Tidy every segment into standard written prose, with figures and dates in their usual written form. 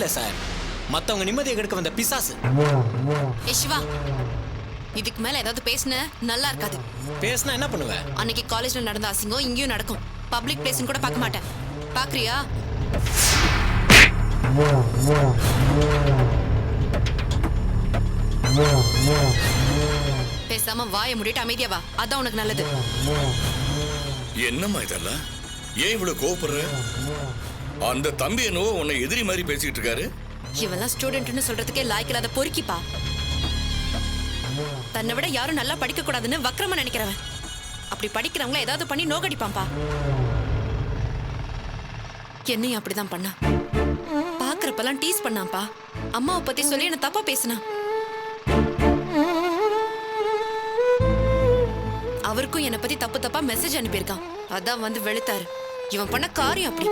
இல்ல சார், மத்தவங்க நிம்மதியை கெடுக்க வந்த பிசாசு. ஏ சிவா, இதுக்கு மேல ஏதாவது பேசுன நல்லா இருக்காது. பேசினா என்ன பண்ணுவ? அன்னைக்கு காலேஜ்ல நடந்த அசிங்கம் இங்கேயும் நடக்கும். பப்ளிக் பிளேஸ்னு கூட பார்க்க மாட்டேன். பாக்குறியா? பேசாம வாயை மூடிட்டு அமைதியா வா, அதான் உனக்கு நல்லது. என்னம்மா இதெல்லாம்? ஏன் இவ்வளவு கோவப்படுற? அந்த தம்பி என்னவோ உன்னை எதிரி மாதிரி பேசிக்கிட்டு இருக்காரு. இவெல்லாம் ஸ்டூடெண்ட்னு சொல்றதுக்கே லாய்க்கில்லாத பொறுக்கிப்பா. தன்னை விட யாரும் நல்லா படிக்க கூடாதுன்னு வக்கரமா நினைக்கிறவன். அப்படி படிக்கிறவங்கள ஏதாவது பண்ணி நோக்கடிப்பான்பா. என்னையும் அப்படிதான் பண்ணா. பாக்குறப்பெல்லாம் டீஸ் பண்ணாம்பா. அம்மாவை பத்தி சொல்லி என்ன தப்பா பேசினா. அவருக்கும் என்னை பத்தி தப்பு தப்பா மெசேஜ் அனுப்பியிருக்கான். அதான் வந்து வெளுத்தாரு. இவன் பண்ண காரியம் அப்படி.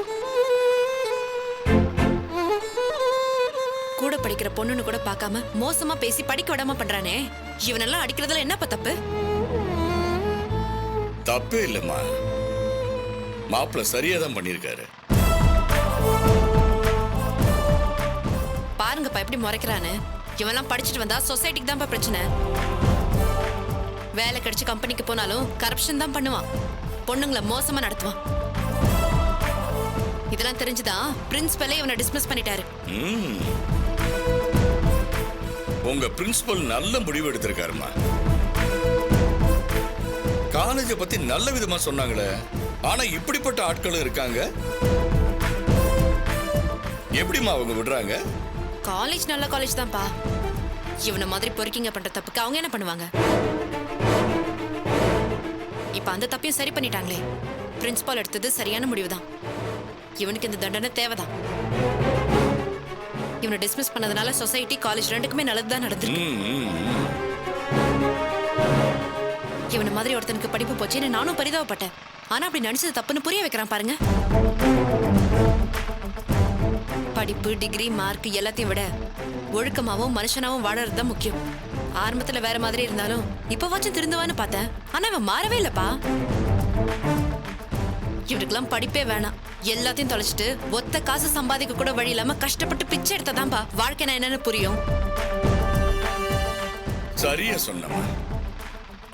கூட படிக்கிற பொண்ணுன்னு கூட பார்க்காம மோசமா பேசி படிக்க விடாம பண்றானே, இவனெல்லாம் அடிக்கிறதுல என்னப்பா தப்பு? தப்பே இல்லம்மா, மாப்பிள்ள சரியாதான் பண்ணிருக்காரு. பாருங்கப்பா எப்படி முறைக்கிறான்னு. இவெல்லாம் படிச்சுட்டு வந்தா சொசைட்டிக்கு தான்ப்பா பிரச்சனை. வேலை கிடைச்சு கம்பெனிக்கு போனாலும் கரப்ஷன் தான் பண்ணுவான். பொண்ணுங்களை மோசமா நடத்துவான். இதெல்லாம் தெரிஞ்சுதான் பிரின்சிபலே இவனை டிஸ்மிஸ் பண்ணிட்டாரு. உங்க பிரின்சிபல் நல்ல முடிவு எடுத்திருக்காருமா. காலேஜை பத்தி நல்ல விதமா சொன்னாங்களே, ஆனா இப்படிப்பட்ட ஆட்களும் இருக்காங்க. எப்படிமா அவங்க விடுறாங்க? காலேஜ் நல்ல காலேஜ் தான்ப்பா. இவனை மாதிரி பொறுக்கிங்க பண்ற தப்புக்கு அவங்க என்ன பண்ணுவாங்க? இப்ப அந்த தப்பையும் சரி பண்ணிட்டாங்களே. பிரின்சிபால் எடுத்தது சரியான முடிவுதான். இவனுக்கு இந்த தண்டனை தேவைதான். இவனை டிஸ்மிஸ் பண்ணதுனால சொசைட்டி காலேஜ் ரெண்டுக்குமே நல்லதுதான் நடந்திருக்கு. இவனை மாதிரி ஒருத்தனுக்கு படிப்பு போச்சுன்னு நானும் பரிதாபப்பட்டேன். ஆனா அப்படி நினைச்சது தப்புன்னு புரிய வைக்கிறான் பாருங்க. படிப்பு, டிகிரி, மார்க் எல்லாத்தையும் விட ஒழுக்கமாவும் மனுஷனாவும் வாழறது தான் முக்கியம். ஆரம்பத்துல வேற மாதிரி இருந்தாலும் இப்பவாச்சும் திருந்துவான்னு பார்த்தேன். ஆனா இவன் மாறவே இல்லப்பா. இவனுக்கெல்லாம் படிப்பே வேணாம். எல்லாத்தையும் தொலைச்சிட்டு ஒத்த காசு சம்பாதிக்க கூட வழி இல்லாம கஷ்டப்பட்டு பிச்சை எடுத்ததான்பா வாழ்க்கை நான் என்னன்னு புரியும். சரியா சொன்னமா.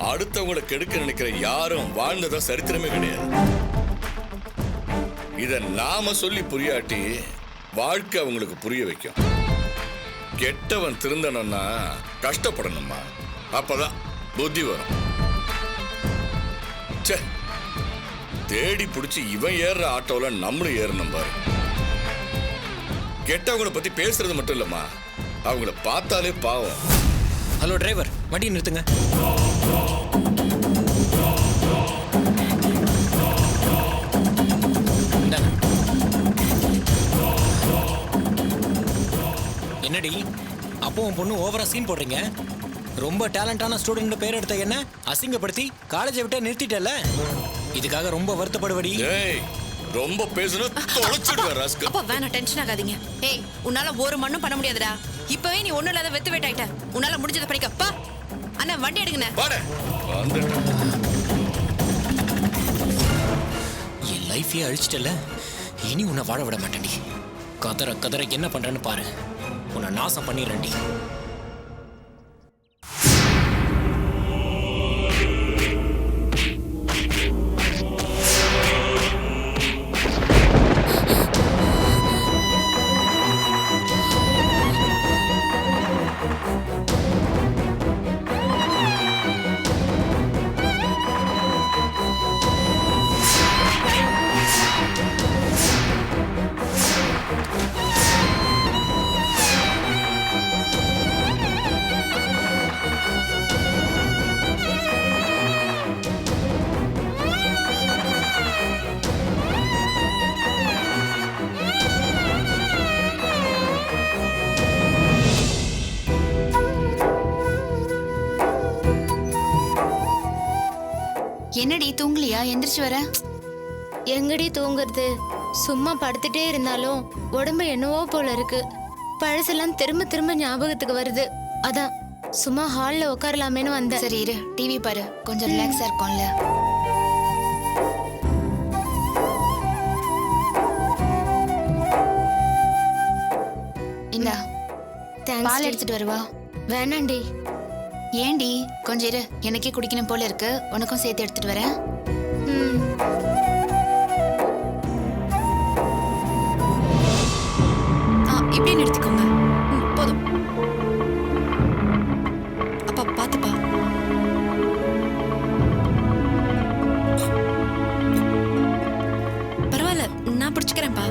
அடுத்தவங்களை கெடுக்க நினைக்கிற யாரும் வாழ்ந்ததா சரித்திரமே கிடையாது. இத நாம சொல்லி புரியாட்டி வாழ்க்கை அவங்களுக்கு புரிய வைக்கும். கெட்டவன் திருந்தணும்னா கஷ்டப்படணுமா, அப்பதான் புத்தி வரும். தேடி பிடிச்சி இவன் ஏறுற ஆட்டோல நம்மளும் ஏறணும் பாரு. கெட்டவங்களை பத்தி பேசுறது மட்டும் இல்லம்மா, அவங்கள பார்த்தாலே பாவம். ஹலோ டிரைவர், வண்டி நிறுத்துங்க. என்னடி அப்பவும் பொண்ணு ஓவரா சீன் போடுறீங்க? ரொம்ப டேலண்டான ஸ்டூடெண்ட் பேர் எடுத்த என்ன அசிங்கப்படுத்தி காலேஜை விட்டே நிறுத்திட்டல. இதுக்காக ரொம்ப வருத்தப்படுவடி. ஏய், ரொம்ப பேசுன தொலைச்சிடுவ ராஸ்கல். அப்பா வேணா, டென்ஷன் ஆகாதீங்க. ஏய், உன்னால ஒரு மண்ணும் பண்ண முடியாதுடா. இப்பவே நீ ஒண்ணும் இல்லாத வெத்து வெட்டாயிட்ட. உன்னால முடிஞ்சதை படிக்க பா. அண்ணா வண்டி எடுங்கண்ணே. வாடா. வந்துட்டேன். என் லைஃபையே அழிச்சிட்டல. இனி உன்னை வாழ விட மாட்டேன்டி. கதற கதற என்ன பண்றேன்னு பாரு. உன்னை நாசம் பண்ணிடுறேன்டி. என்னடி தூங்கலையா? எந்திரிச்சு வர. எங்கடி தூங்குறது? சும்மா படுத்துட்டே இருந்தாலும் உடம்பு என்னவோ போல இருக்கு. பழசெல்லாம் திரும்ப திரும்ப ஞாபகத்துக்கு வருது. அதான் சும்மா ஹால்ல உட்காரலாமேன்னு வந்தேன். சரி இரு, டிவி பாரு, கொஞ்சம் ரிலாக்ஸா இருக்கும்ல. இந்தா தேங்க்ஸ் பால் டி. எடுத்துட்டு வருவா. வேணாண்டி. ஏண்டி கொஞ்சம் இரு, எனக்கே குடிக்கணும் போல இருக்கு. உனக்கும் சேர்த்து எடுத்துட்டு வரேன். ம். இப்படியே நிறுத்திக்கோங்க. போதும். அப்பா பாத்துப்பா. பரவாயில்ல, நான் பிடிச்சுக்கிறேன்ப்பா.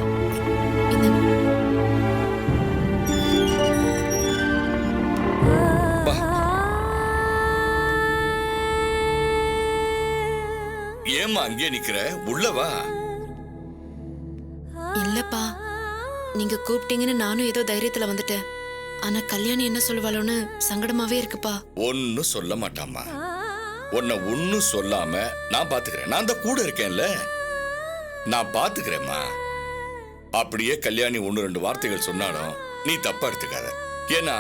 இந்தாங்க. ஏம்மா அங்கே நிக்கிற? உள்ளவா. இல்லப்பா, நீங்க கூப்பிட்டீங்கன்னு நானும் ஏதோ தைரியத்துல வந்துட்டேன். ஆனா கல்யாணி என்ன சொல்லுவாளோன்னு சங்கடமாவே இருக்குப்பா. ஒன்னும் சொல்ல மாட்டாமா. உன்னை ஒன்னும் சொல்லாம நான் பாத்துக்கிறேன். நான் தான் கூட இருக்கேன்ல, நான் பாத்துக்கிறேம்மா. அப்படியே கல்யாணி 1-2 வார்த்தைகள் சொன்னாலும் நீ தப்பா எடுத்துக்காத. ஏன்னா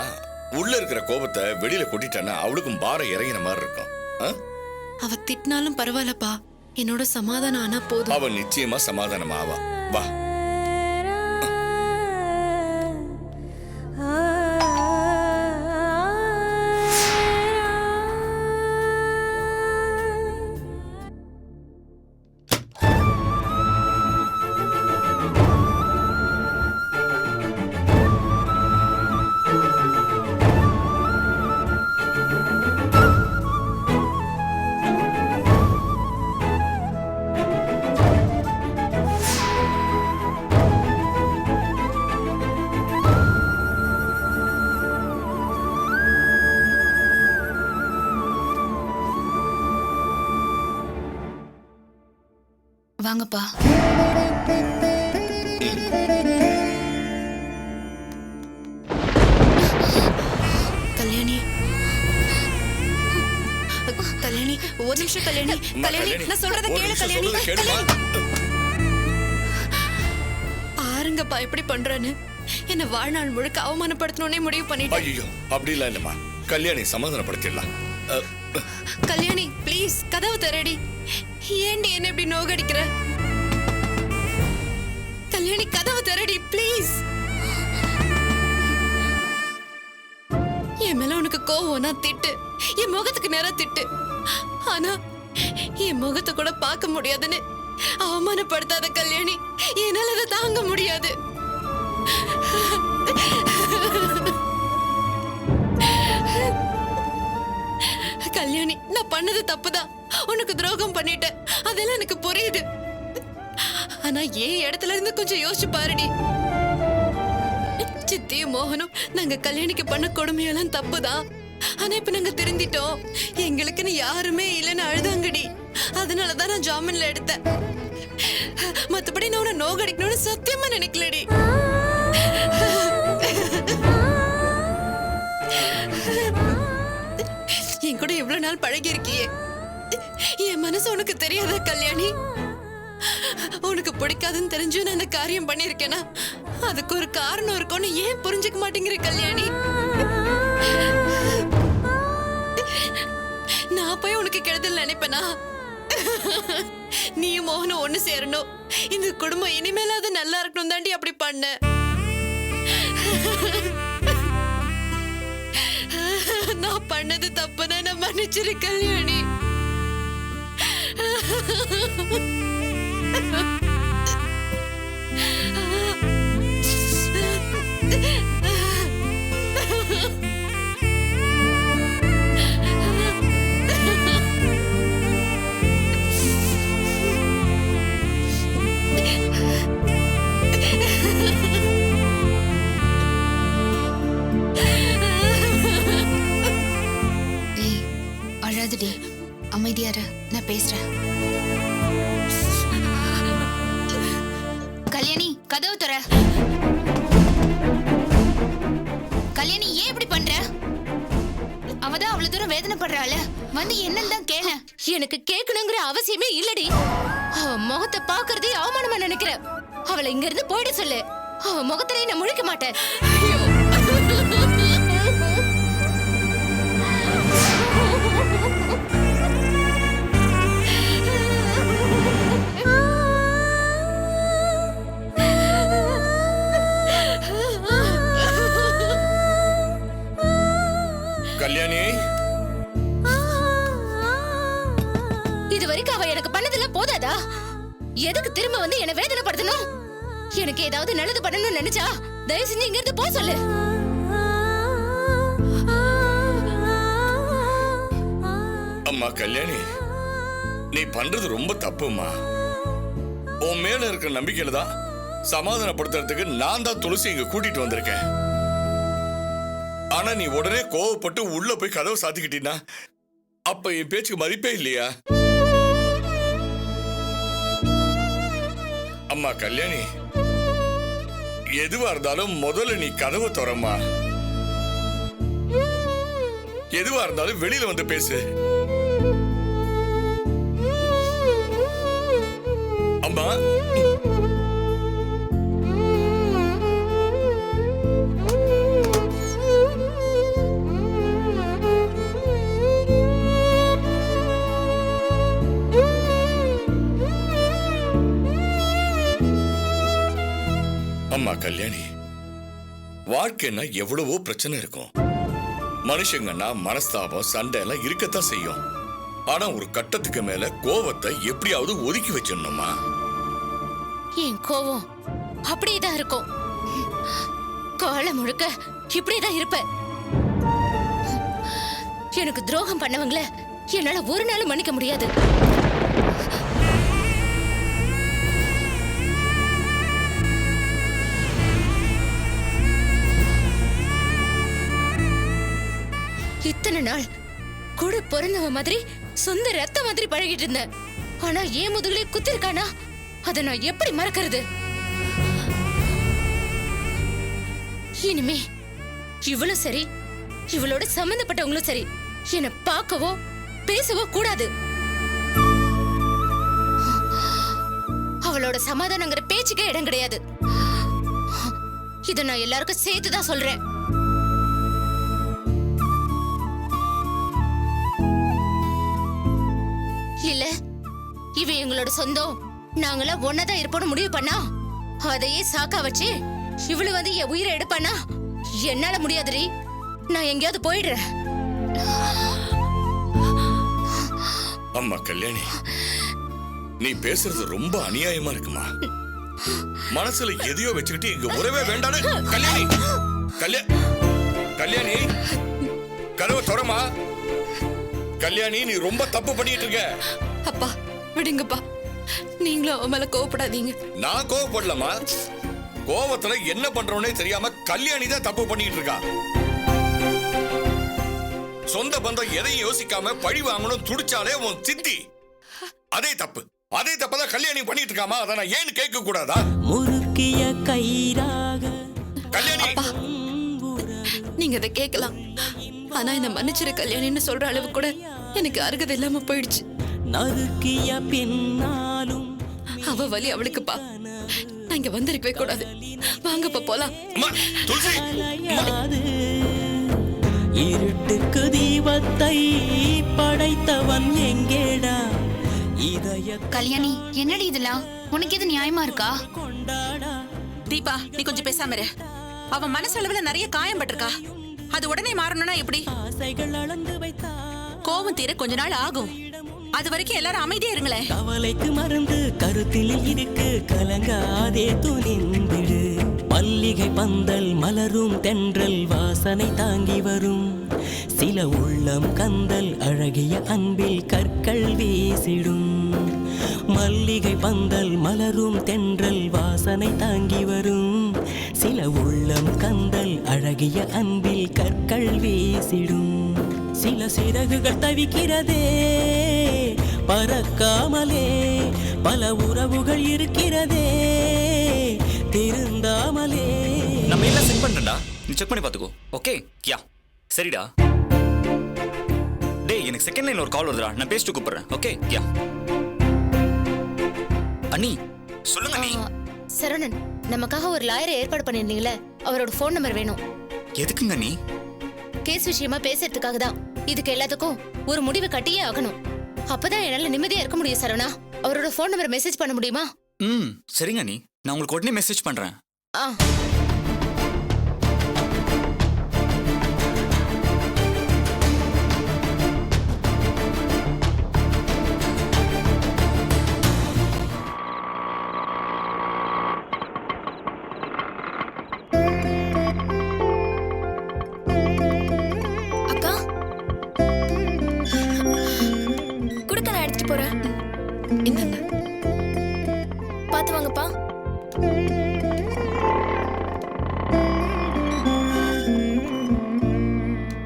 உள்ள இருக்கிற கோபத்தை வெளியில கொட்டிட்டானா அவளுக்கும் பாரம் இறங்கின மாதிரி இருக்கும். அவ திட்டினாலும் பரவாயில்லப்பா, என்னோட சமாதானம் ஆனா போதும். அவ நிச்சயமா சமாதானம் ஆவா. வா. வாங்கப்பா. கல்யாணி, கல்யாணி, ஒரு நிமிஷம் கல்யாணி. கல்யாணி, நான் சொல்றத கேளு கல்யாணி. பாருங்கப்பா எப்படி பண்றான்னு. என்ன வாழ்நாள் முழுக்க அவமானப்படுத்தணும்னே முடிவு பண்ணிட்டேன். ஐயோ, அப்படி இல்ல இல்லம்மா. கல்யாணி சமாதானப்படுத்திடலாம். கல்யாணி ப்ளீஸ் கதவு தரடி. ஏண்டி என்ன இப்படி நோகடிக்கிற? கல்யாணி கதவு தரடி ப்ளீஸ். என் மேல உனக்கு கோவம்னா திட்டு, என் முகத்துக்கு நேரா திட்டு. ஆனா என் முகத்தை கூட பார்க்க முடியாதுன்னு அவமானப்படுத்தாத கல்யாணி. என்னால அதை தாங்க முடியாது. கல்யாணி, நான் பண்ணது தப்புதான். உனக்கு துரோகம் பண்ணிட்டேன், அதெல்லாம் எனக்கு புரியுது. ஆனா ஏன் இடத்துல இருந்து கொஞ்சம் யோசிச்சு பாருடி. சித்தியும் மோகனும் நாங்க கல்யாணிக்கு பண்ண கொடுமையெல்லாம் தப்புதான். ஆனா இப்ப நாங்க திருந்திட்டோம். எங்களுக்குன்னு யாருமே இல்லைன்னு அழுதாங்கடி. அதனாலதான் நான் ஜாமீன்ல எடுத்தேன். மத்தபடி நான் உன்னை நோகடிக்கணும்னு சத்தியமா நினைக்கலடி. என் கூட இவ்வளவு நாள் பழகி இருக்கியே, என் மனசு உனக்கு தெரியாதா கல்யாணி? உனக்கு பிடிக்காதுன்னு தெரிஞ்சு நான் இந்த காரியம் பண்ணிருக்கேனா அதுக்கு ஒரு காரணம் இருக்கும்னு ஏன் புரிஞ்சுக்க மாட்டேங்கிற கல்யாணி? நான் போய் உனக்கு கெடுதல் நினைப்பேனா? நீயும் மோகனும் ஒண்ணு சேரணும், இந்த குடும்பம் இனிமேலாவது நல்லா இருக்கணும் தாண்டி அப்படி பண்ண. நான் பண்ணது தப்புதான், நான் மன்னிச்சிரு கல்யாணி. அழாதடி, அமைதியா இரு, நான் பேசுறேன். கல்யாணி கதவு தர. கல்யாணி ஏன் இப்படி பண்ற? அவதான் அவ்வளவு தூரம் வேதனைப்படுறாள், வந்து என்னன்னு தான் கேள. எனக்கு கேட்கணுங்கிற அவசியமே இல்லடி. அவ முகத்தை பாக்குறதே அவமானமா நினைக்கிற. அவளை இங்க இருந்து போயிட சொல்லு. அவ முகத்திலே நான் முழிக்க மாட்டேன். எதுக்கு திரும்ப வந்து என்ன வேதனைப்படுத்தணும்? எனக்கு ஏதாவது நல்லது பண்ணணும்னு நினைச்சா தயவு செஞ்சு இங்க இருந்து போ சொல்லு. அம்மா கல்யாணி, நீ பண்றது ரொம்ப தப்புமா. உன் மேல இருக்கிற நம்பிக்கையில தான் சமாதானப்படுத்துறதுக்கு நான் தான் துளசி இங்க கூட்டிட்டு வந்திருக்கேன். ஆனா நீ உடனே கோவப்பட்டு உள்ள போய் கதவை சாத்திக்கிட்டீன்னா அப்ப என் பேச்சுக்கு மதிப்பே இல்லையா? அம்மா கல்யாணி, எதுவா இருந்தாலும் முதல்ல நீ கதவை திறம்மா. எதுவா இருந்தாலும் வெளியில வந்து பேசு. அம்மா, அம்மா கல்யாணி, வாழ்க்கைன்னா எவ்வளவோ பிரச்சனை இருக்கும். மனுஷங்கன்னா மனஸ்தாபம் சண்டை எல்லாம் இருக்கத்தான் செய்யும். ஆனா ஒரு கட்டத்துக்கு மேல கோவத்தை எப்படியாவது ஒதுக்கி வச்சிடணுமா. என் கோவம் அப்படியேதான் இருக்கும். காலம் முழுக்க இப்படியேதான் இருப்பேன். எனக்கு துரோகம் பண்ணவங்கள என்னால ஒரு நாள் மன்னிக்க முடியாது. இத்தனை நாள் கூட பிறந்தவ மாதிரி சொந்த ரத்த மாதிரி பழகிட்டு இருந்தேன். ஆனா ஏன் முதுகுலே குத்திருக்கானா, அதை நான் எப்படி மறக்கிறது? இனிமே இவளும் சரி, இவளோட சம்பந்தப்பட்டவங்களும் சரி, என்னை பார்க்கவோ பேசவோ கூடாது. அவளோட சமாதானங்கிற பேச்சுக்கே இடம் கிடையாது. இதை நான் எல்லாருக்கும் சேர்த்துதான் சொல்றேன். இல்ல இவ எங்களோட சொந்தம், நாங்களா ஒன்னதான் இருப்போம்னு முடிவு பண்ணா அதையே சாக்கா வச்சு இவளு வந்து என் உயிரை எடுப்பானா என்னால முடியாதுரி. நான் எங்கேயாவது போயிடுறேன். அம்மா கல்யாணி, நீ பேசுறது ரொம்ப அநியாயமா இருக்குமா. மனசுல எதையோ வச்சுக்கிட்டு இங்க உறவே வேண்டான்னு. கல்யாணி, கல்யாணி, கதவை திறமா. கல்யாணி, நீ ரொம்ப தப்பு பண்ணிட்டு இருக்க. அப்பா விடுங்கப்பா, நீங்களும் அவன் மேல கோவப்படாதீங்க. நான் கோவப்படலமா. கோவத்துல என்ன பண்றோன்னே தெரியாம கல்யாணி தான் தப்பு பண்ணிட்டு இருக்கா. சொந்த பந்தம் எதையும் யோசிக்காம பழி வாங்கணும் துடிச்சாலே உன் சித்தி. அதே தப்பதான் கல்யாணி பண்ணிட்டு இருக்காமா. அதை நான் ஏன்னு கேட்க கூடாதா? முறுக்கிய கயிறாக கல்யாணி, நீங்க அதை கேட்கலாம், ஆனா என்ன மன்னிச்சிரு கல்யாணின்னு சொல்ற அளவு கூட எனக்கு அருகதை இல்லாம போயிடுச்சு. நறுக்கிய பின்னாலும் அவ வலி அவளுக்குப்பா, நான் இங்க வந்திருக்கவே கூடாது. வாங்கப்பா போலாம். அம்மா, துளசி, அலையாது. இருட்டுக்கு தீபத்தை படைத்தவன் எங்கேடா? இதய கல்யாணி, என்னடி இதெல்லாம்? உனக்கு இது நியாயமா இருக்கா? கொண்டாடா. தீபா, நீ கொஞ்சம் பேசாம இரு. அவன் மனசளவுல நிறைய காயம் பட்டிருக்கா. அது உடனே மாறணும்னா எப்படி? ஆசைகள் அளந்து வைத்தா கோவம் தீர கொஞ்ச நாள் ஆகும். அது வரைக்கும் எல்லாரும் அமைதியா இருங்களேன். கவலைக்கு மருந்து கருத்தில் இருக்கு, கலங்காதே துணிந்திடு. மல்லிகை பந்தல் மலரும் தென்றல் வாசனை தாங்கி வரும். சில உள்ளம் கந்தல் அழகிய அன்பில் கற்கள் வீசிடும். மல்லிகை பந்தல் மலரும் தென்றல் வாசனை தாங்கி வரும். சில உள்ளம் கந்தல் அழகிய அன்பில் கற்கள் வீசிடும். சில சிறகுகள் தவிக்கிறதே பறக்காமலே, பல உறவுகள் இருக்கிறதே திருந்தாமலே. நம்ம எல்லாம் செக் பண்றேன்டா, நீ செக் பண்ணி பாத்துக்கோ. ஓகே யா, சரிடா. டேய், எனக்கு செகண்ட் லைன்ல ஒரு கால் வருதுடா, நான் பேசிட்டு கூப்பிடுறேன். Okay yeah. அண்ணி சொல்லுங்க அண்ணி. சரவணன், நமக்காக ஒரு லாயரை ஏற்பாடு பண்ணிருந்தீங்களே, அவரோட ஃபோன் நம்பர் வேணும். எதுக்குங்க அண்ணி? கேஸ் விஷயமா பேசுறதுக்காக தான். இதுக்கு எல்லாத்துக்கும் ஒரு முடிவு கட்டியே ஆகணும். அப்பதான் என்னால நிம்மதியா இருக்க முடியும். சரவணா, அவரோட ஃபோன் நம்பர் மெசேஜ் பண்ண முடியுமா? சரிங்க அண்ணி, நான் உங்களுக்கு உடனே மெசேஜ் பண்றேன். ஆ. பாத்து வாங்கப்பா.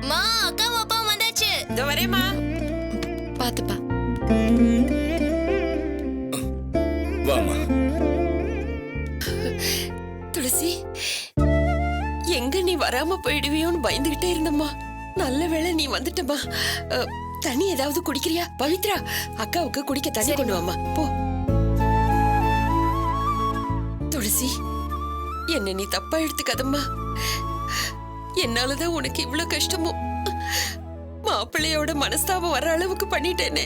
மா, அக்கா அப்பா வந்தாச்சு. இதோ வரேம்மா. பாத்துப்பா. வாமா. துளசி, எங்க நீ வராம போயிடுவியோன்னு பயந்துகிட்டே இருந்தம்மா. நல்ல வேளை நீ வந்துட்டம்மா. தண்ணி ஏதாவது குடிக்கிறியா? பவித்ரா, அக்காவுக்கு குடிக்க தண்ணி கொண்டு வாமா. போ. துளசி, என்ன நீ தப்பா எடுத்துக்காதம்மா. என்னாலதான் உனக்கு இவ்வளவு கஷ்டமோ. மாப்பிள்ளையோட மனஸ்தாபம் வர்ற அளவுக்கு பண்ணிட்டேனே.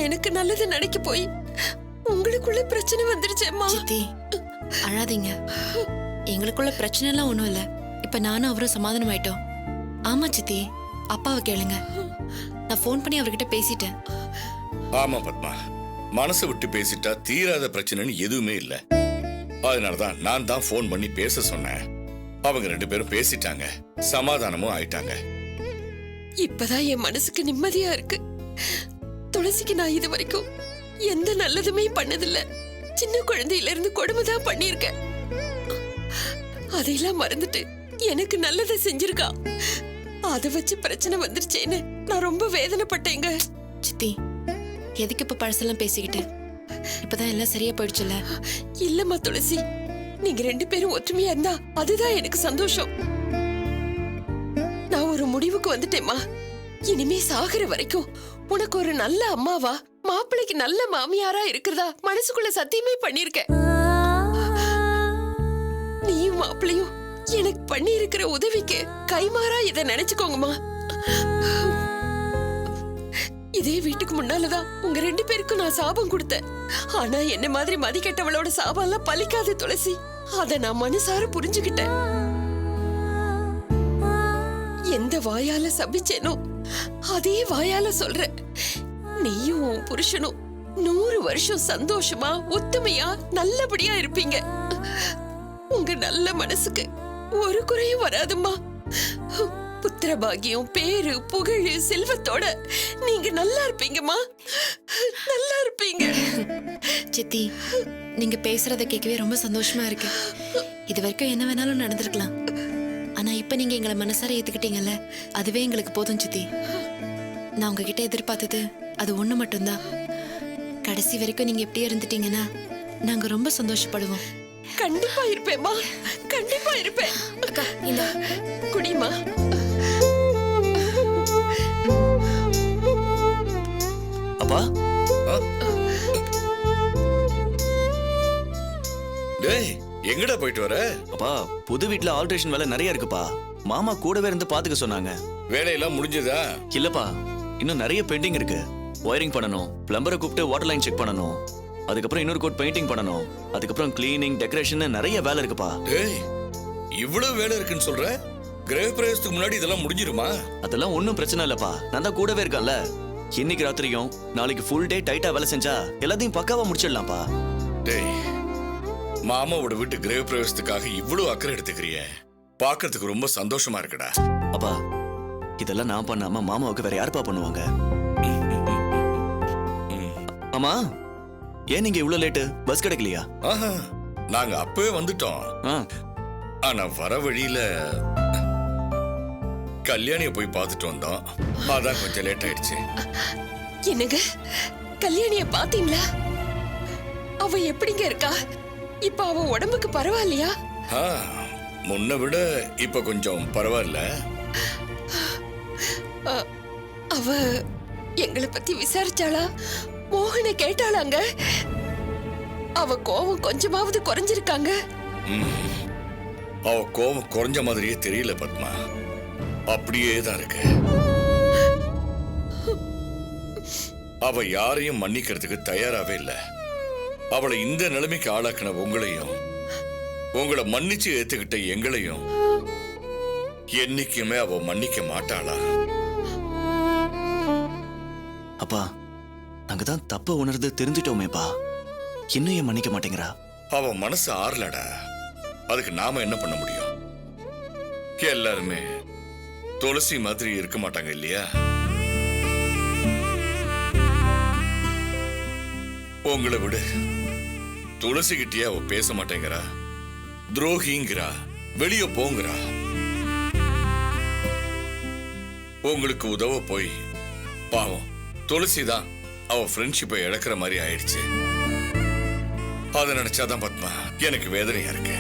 எனக்கு நல்லது நினைக்க போய் உங்களுக்குள்ள பிரச்சனை வந்துருச்சேம்மா. சித்தி, அழாதீங்க. எங்களுக்குள்ள பிரச்சனை எல்லாம் ஒண்ணும் இல்ல. இப்ப நானும் அவரும் சமாதானம் ஆயிட்டோம். ஆமா சித்தி, அப்பாவை கேளுங்க. நான் ஃபோன் பண்ணி அவர்கிட்ட பேசிட்டேன். ஆமா பத்மா, மனசு விட்டு பேசிட்டா தீராத பிரச்சனைன்னு எதுவுமே இல்ல. அதனாலதான் நான் தான் ஃபோன் பண்ணி பேச சொன்னேன். அவங்க 2 பேரும் பேசிட்டாங்க, சமாதானமும் ஆயிட்டாங்க. இப்பதான் என் மனசுக்கு நிம்மதியா இருக்கு. துளசிக்கு நான் இது வரைக்கும் எந்த நல்லதுமே பண்ணதில்ல. சின்ன குழந்தையில இருந்து கொடுமைதான் பண்ணிருக்கேன். அதையெல்லாம் மறந்துட்டு எனக்கு நல்லதை செஞ்சிருக்கா. அதை வச்சு பிரச்சனை வந்துருச்சேன்னு நான் ரொம்ப வேதனைப்பட்டேங்க. சித்தி, எதுக்கு இப்ப பழசெல்லாம் பேசிக்கிட்டு? இப்பதான் எல்லாம் சரியா போயிடுச்சுல்ல? இல்லம்மா துளசி, நீங்க 2 பேரும் ஒற்றுமையா இருந்தா அதுதான் எனக்கு சந்தோஷம். நான் ஒரு முடிவுக்கு வந்துட்டேம்மா. இனிமே சாகுற வரைக்கும் உனக்கு ஒரு நல்ல அம்மாவா, மாப்பிள்ளைக்கு நல்ல மாமியாரா இருக்கிறதா மனசுக்குள்ள சத்தியமே பண்ணிருக்கேன். நீயும் மாப்பிள்ளையும் எனக்கு பண்ணி இருக்கிற உதவிக்கு கைமாறா இத நினைச்சுக்கோங்கம்மா. இதே வீட்டுக்கு முன்னாலதான் உங்க 2 பேருக்கும் நான் சாபம் கொடுத்தேன். ஆனா என்ன மாதிரி மதிக்கெட்டவளோட சாபம் எல்லாம் பலிக்காது துளசி. அத நான் மனசார புரிஞ்சுக்கிட்டேன். எந்த வாயால சபிச்சேனோ அதே வாயால சொல்றேன். நீயும் உன் புருஷனும் 100 வருஷம் சந்தோஷமா ஒத்துமையா நல்லபடியா இருப்பீங்க. உங்க நல்ல மனசுக்கு ஒரு குறையும் வராதும்மா. புத்திர பாக்கியம், பேரு, புகழ், செல்வத்தோட நீங்க நல்லா இருப்பீங்கம்மா. நல்லா இருப்பீங்க. சித்தி, நீங்க பேசுறத கேட்கவே ரொம்ப சந்தோஷமா இருக்கு. இது வரைக்கும் என்ன வேணாலும் நடந்திருக்கலாம். ஆனா இப்ப நீங்க எங்களை மனசார ஏத்துக்கிட்டீங்கல்ல, அதுவே எங்களுக்கு போதும் சித்தி. நான் உங்ககிட்ட எதிர்பார்த்தது அது ஒண்ணு மட்டும்தான். கடைசி வரைக்கும் நீங்க எப்படியே இருந்துட்டீங்கன்னா நாங்க ரொம்ப சந்தோஷப்படுவோம். கண்டிப்பா இருப்பேம்மா, கண்டிப்பா இருப்பேன். அக்கா, இந்த குடிமா. அப்பா, டேய், எங்கடா போயிட்டு வர? அப்பா புது வீட்ல ஆல்ட்ரேஷன் வேலை நிறைய இருக்குப்பா. மாமா கூடவே இருந்து பாத்துக்க சொன்னாங்க. வேலையெல்லாம் முடிஞ்சதா? இல்லப்பா, இன்னும் நிறைய பெண்டிங் இருக்கு. ஒயரிங் பண்ணணும், பிளம்பரை கூப்பிட்டு வாட்டர் லைன் செக் பண்ணணும், அதுக்கப்புறம் இன்னொரு கோட் பெயிண்டிங் பண்ணணும், அதுக்கப்புறம் கிளீனிங், டெக்கரேஷன் நிறைய வேலை இருக்குப்பா. டேய், இவ்வளவு வேலை இருக்குன்னு சொல்ற? கிரக பிரவேசத்துக்கு முன்னாடி இதெல்லாம் முடிஞ்சிருமா? அதெல்லாம் ஒன்றும் பிரச்சனை இல்லப்பா. நான் தான் கூடவே இருக்கேன்ல. இன்னைக்கு ராத்திரியும் நாளைக்கு ஃபுல் டே டைட்டா வேலை செஞ்சா எல்லாத்தையும் பக்காவா முடிச்சிடலாம்ப்பா. டேய், மாமாவோட வீட்டு கிரக பிரவேசத்துக்காக இவ்வளவு அக்கறை எடுத்துக்கிறிய, பாக்குறதுக்கு ரொம்ப சந்தோஷமா இருக்குடா. அப்பா, இதெல்லாம் நான் பண்ணாம மாமாவுக்கு வேற யாருப்பா பண்ணுவாங்க? ஆமா, ஏன் நீங்க இவ்வளவு லேட்டு? பஸ் கிடைக்கலையா? ஆஹா, நாங்க அப்பவே வந்துட்டோம். ஆனா வர வழியில கல்யாணிய போய் பார்த்துட்டு வந்தோம். அதான் கொஞ்சம் லேட் ஆயிடுச்சு. என்னங்க, கல்யாணிய பாத்தீங்களா? அவ எப்படிங்க இருக்கா? இப்ப அவ உடம்புக்கு பரவாயில்லையா? முன்ன விட இப்ப கொஞ்சம் பரவாயில்ல. அவ எங்களை பத்தி விசாரிச்சாளா? மோகனை கேட்டாளாங்க? அவ கோவம் கொஞ்சமாவது குறைஞ்சிருக்காங்க? அவ கோவம் குறைஞ்ச மாதிரியே தெரியல பத்மா. அப்படியே தான் இருக்கு. அவ யாரையும் மன்னிக்கிறதுக்கு தயாராவே இல்ல. அவளை இந்த நிலைமைக்கு ஆளாக்கின உங்களையும், உங்களை மன்னிச்சு ஏத்துக்கிட்ட எங்களையும் என்னைக்குமே அவ மன்னிக்க மாட்டாளா? அப்பா, நாங்க தான் தப்ப உணர்ந்து தெரிஞ்சிட்டோமேப்பா. இன்னும் ஏன் மன்னிக்க மாட்டேங்கிறா? அவ மனசு ஆறலடா. அதுக்கு நாம என்ன பண்ண முடியும்? எல்லாருமே துளசி மாதிரி இருக்க மாட்டாங்க இல்லையா? உங்களை விட துளசி கிட்டே அவ பேச மாட்டேங்கிறா, துரோகிங்கிறா, வெளிய போங்கிறா. உங்களுக்கு உதவ போய் பாவம் துளசி தான் அவ ஃப்ரெண்ட்ஷிப்பை இழக்கிற மாதிரி ஆயிடுச்சு. அதை நினைச்சாதான் பத்மா எனக்கு வேதனையா இருக்கு.